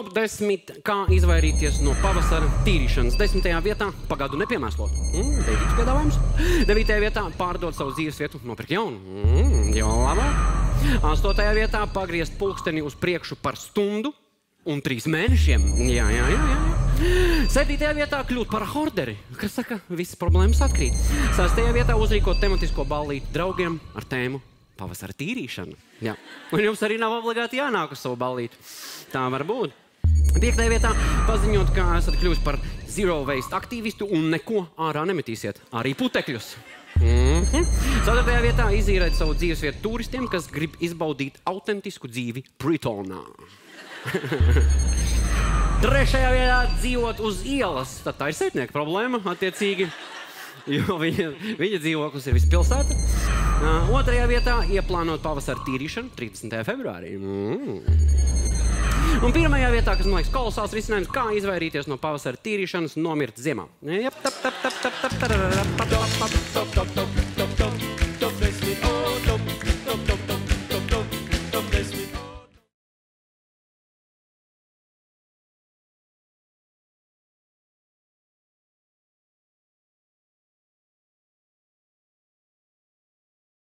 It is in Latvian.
Top 10, kā izvairīties no pavasara tīrīšanas. 10. vietā pagadu nepiemēslot. Beidzīgs piedāvājums. 9. vietā pārdot savu dzīvesvietu, nopirkt jaunu. Jau labāk. 8. vietā pagriezt pulksteni uz priekšu par stundu un 3 mēnešiem. Jā. 7. vietā kļūt par horderi, kas saka, visas problēmas atkrīt. 6. vietā uzrīkot tematisko ballīti draugiem ar tēmu pavasara tīrīšana. Jā. Un jums arī nav obligāti jānāk uz savu ballīti. Tā var būt. 5. vietā paziņot, ka esat kļuvis par zero waste aktīvistu un neko ārā nemetīsiet. Arī putekļus. 4. vietā izīrēt savu dzīvesvietu turistiem, kas grib izbaudīt autentisku dzīvi Britonā. 3. vietā dzīvot uz ielas. Tad tā ir sētnieka problēma, attiecīgi. Jo viņa dzīvoklis ir vispilsēta. 2. vietā ieplānot pavasara tīrīšanu 30. februārī. Un 1. vietā, kas man liekas kolosāls risinājums, kā izvairīties no pavasara tīrīšanas, nomirt ziemā.